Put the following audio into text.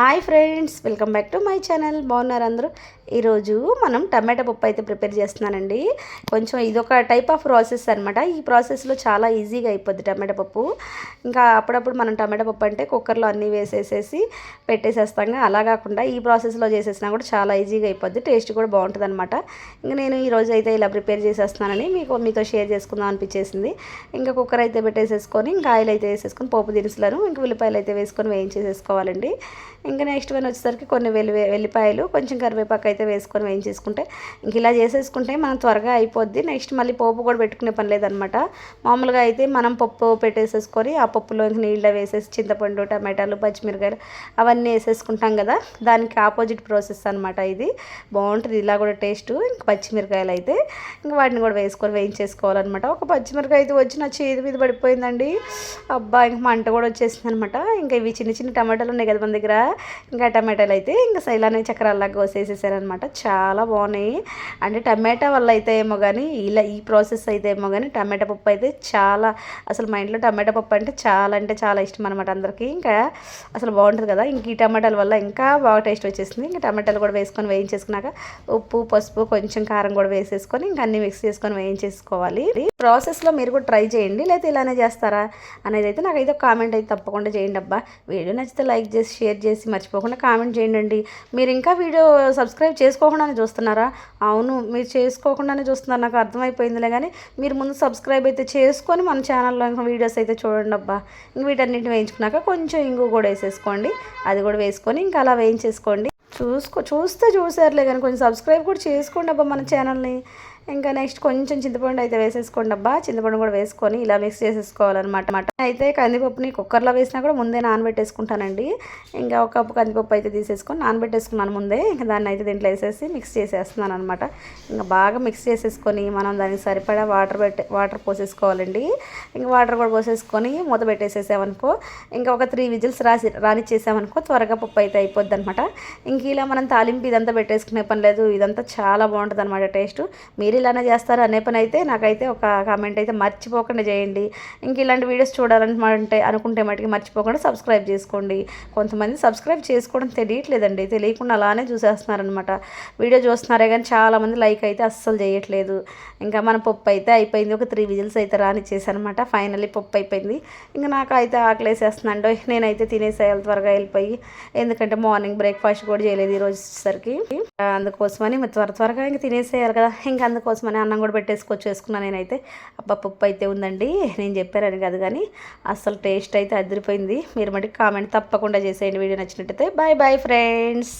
Hi friends, welcome back to my channel. బాగున్నారు అందరూ? ఈరోజు మనం టమాటా పప్పు అయితే ప్రిపేర్ చేస్తున్నానండి. కొంచెం ఇదొక టైప్ ఆఫ్ ప్రాసెస్ అనమాట. ఈ ప్రాసెస్లో చాలా ఈజీగా అయిపోద్ది టమాటా పప్పు. ఇంకా అప్పుడప్పుడు మనం టమాటా పప్పు అంటే కుక్కర్లో అన్నీ వేసేసేసి పెట్టేసేస్తాం. అలా కాకుండా ఈ ప్రాసెస్లో చేసేసినా కూడా చాలా ఈజీగా అయిపోద్ది, టేస్ట్ కూడా బాగుంటుంది అనమాట. ఇంకా నేను ఈరోజు అయితే ఇలా ప్రిపేర్ చేసేస్తున్నానని మీతో షేర్ చేసుకుందాం అనిపించేసింది. ఇంకా కుక్కర్ అయితే పెట్టేసేసుకొని ఇంకా ఆయిల్ అయితే వేసేసుకొని పోపు దినుసులను ఇంకా ఉల్లిపాయలు అయితే వేసుకొని వేయించేసేసుకోవాలండి. ఇంకా నెక్స్ట్ వన్ వచ్చేసరికి కొన్ని వెల్లిపాయలు కొంచెం కరివేపాకు అయితే వేసుకొని వేయించేసుకుంటే ఇంక ఇలా చేసేసుకుంటే మనం త్వరగా అయిపోద్ది. నెక్స్ట్ మళ్ళీ పోపు కూడా పెట్టుకునే పని లేదనమాట. మామూలుగా అయితే మనం పప్పు పెట్టేసేసుకొని ఆ పప్పులో ఇంక నీళ్ళ వేసేసి చింతపండు, టమాటాలు, పచ్చిమిరకాయలు అవన్నీ వేసేసుకుంటాం కదా, దానికి ఆపోజిట్ ప్రాసెస్ అనమాట. ఇది బాగుంటుంది ఇలా కూడా టేస్ట్. ఇంక పచ్చిమిరకాయలు అయితే ఇంక వాటిని కూడా వేసుకొని వేయించేసుకోవాలన్నమాట. ఒక పచ్చిమిరకాయ అయితే వచ్చి నా చేతి మీద పడిపోయిందండి. అబ్బా, ఇంక మంట కూడా వచ్చేసింది అనమాట. ఇంకా ఇవి చిన్న చిన్న టమాటాలు ఉన్నాయి కదా మన దగ్గర, ఇంకా టమాటాలు అయితే ఇంకా ఇలానే చక్రాల్లాగా కోసేసేసారనమాట. చాలా బాగున్నాయి. అంటే టమాటా వల్ల అయితే ఏమో కానీ ఈ ప్రాసెస్ అయితే ఏమో కానీ టమాటా పప్పు అయితే చాలా, అసలు మా ఇంట్లో టమాటా పప్పు అంటే చాలా ఇష్టం అనమాట అందరికీ. ఇంకా అసలు బాగుంటుంది కదా. ఇంక ఈ టమాటాల వల్ల ఇంకా బాగా టేస్ట్ వచ్చేసింది. ఇంకా టమాటాలు కూడా వేసుకొని వేయించేసుకున్నాక ఉప్పు, పసుపు, కొంచెం కారం కూడా వేసేసుకొని ఇంకా అన్నీ మిక్స్ చేసుకొని వేయించేసుకోవాలి. ప్రాసెస్లో మీరు కూడా ట్రై చేయండి, లేకపోతే ఇలానే చేస్తారా అనేది అయితే నాకైతే ఒక కామెంట్ అయితే తప్పకుండా చేయండి. అబ్బా, వీడియో నచ్చితే లైక్ చేసి షేర్ చేసి మర్చిపోకుండా కామెంట్ చేయండి. మీరు ఇంకా వీడియో సబ్స్క్రైబ్ చేసుకోకుండానే చూస్తున్నారా? అవును, మీరు చేసుకోకుండానే చూస్తున్నారు, నాకు అర్థమైపోయిందిలే. కానీ మీరు ముందు సబ్స్క్రైబ్ అయితే చేసుకొని మన ఛానల్లో ఇంకా వీడియోస్ అయితే చూడండి. అబ్బా, ఇంక వీటన్నిటిని వేయించుకున్నాక కొంచెం ఇంగు కూడా వేసేసుకోండి. అది కూడా వేసుకొని ఇంకా అలా వేయించేసుకోండి. చూస్తే చూసారులే కానీ కొంచెం సబ్స్క్రైబ్ కూడా చేసుకోండి అబ్బా మన ఛానల్ని. ఇంకా నెక్స్ట్ కొంచెం చింతపండు అయితే వేసేసుకోండి. అబ్బా, చింతపండు కూడా వేసుకొని ఇలా మిక్స్ చేసేసుకోవాలన్నమాట. అయితే కందిపప్పుని కుక్కర్లో వేసినా కూడా ముందే నానబెట్టేసుకుంటానండి. ఇంకా ఒక కప్పు కందిపప్పు అయితే తీసేసుకొని నానబెట్టేసుకున్నాను ముందే. ఇంకా దాన్ని అయితే దీంట్లో వేసేసి మిక్స్ చేసేస్తున్నాను అనమాట. ఇంకా బాగా మిక్స్ చేసేసుకొని మనం దానికి సరిపడా వాటర్ పోసేసుకోవాలండి. ఇంకా వాటర్ కూడా పోసేసుకొని మూత పెట్టేసేసామనుకో, ఇంకా ఒక 3 విజిల్స్ రానిచ్చేసామనుకో త్వరగా పప్పు అయితే అయిపోద్ది అనమాట. ఇంక ఇలా మనం తాలింపు ఇదంతా పెట్టేసుకునే పని లేదు. ఇదంతా చాలా బాగుంటుంది అనమాట టేస్ట్. మీరు ఇలానే చేస్తారు అనే పని అయితే నాకైతే ఒక కామెంట్ అయితే మర్చిపోకుండా చేయండి. ఇంక ఇలాంటి వీడియోస్ అనుకుంటే మటుకు మర్చిపోకుండా సబ్స్క్రైబ్ చేసుకోండి. కొంతమంది సబ్స్క్రైబ్ చేసుకోవడం తెలియట్లేదండి, తెలియకుండా అలానే చూసేస్తున్నారనమాట. వీడియో చూస్తున్నారే కానీ చాలామంది లైక్ అయితే అస్సలు చేయట్లేదు. ఇంకా మన పప్పు అయితే అయిపోయింది. ఒక 3 విజిల్స్ అయితే రానిచ్చేసానమాట. ఫైనల్లీ పప్పు అయిపోయింది. ఇంకా నాకైతే ఆకలేసేస్తున్నాండో, నేనైతే తినేసేయాలి త్వరగా వెళ్ళిపోయి. ఎందుకంటే మార్నింగ్ బ్రేక్ఫాస్ట్ కూడా చేయలేదు ఈరోజు వచ్చేసరికి. అందుకోసమని త్వరగా ఇంకా తినేసేయాలి కదా. ఇంకా అందుకోసమని అన్నం కూడా పెట్టేసుకొచ్చేసుకున్నాను నేనైతే. అబ్బా, పప్పు అయితే ఉందండి, నేను చెప్పానని కాదు కానీ అస్సలు టేస్ట్ అయితే అదిరిపోయింది. మీరు మటుకు కామెంట్ తప్పకుండా చేసేయండి వీడియో నచ్చినట్టయితే. Bye bye friends.